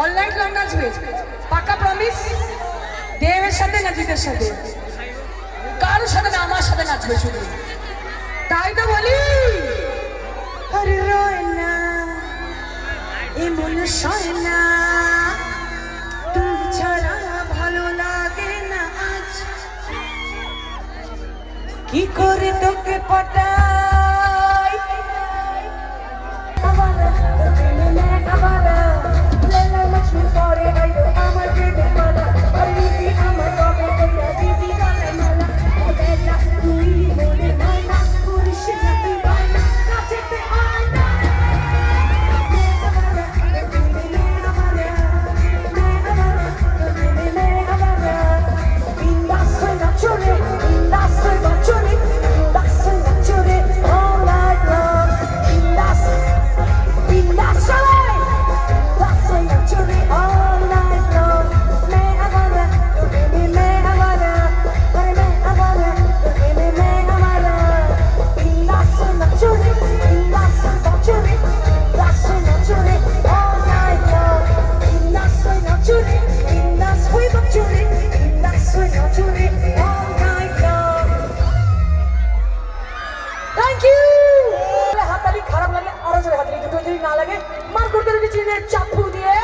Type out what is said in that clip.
All night long নাচবে, পাক্কা promise? দেবের সাথে না জিতের সাথে? কারোর সাথে না, আমার সাথে নাচবে শুধু। তাই তো বলি, আরে রয় না এমন সয় না, তুই ছাড়া ভালো লাগে না আজ, কি করে তোকে পটাই। না লাগে মার করতে চাপু দিয়ে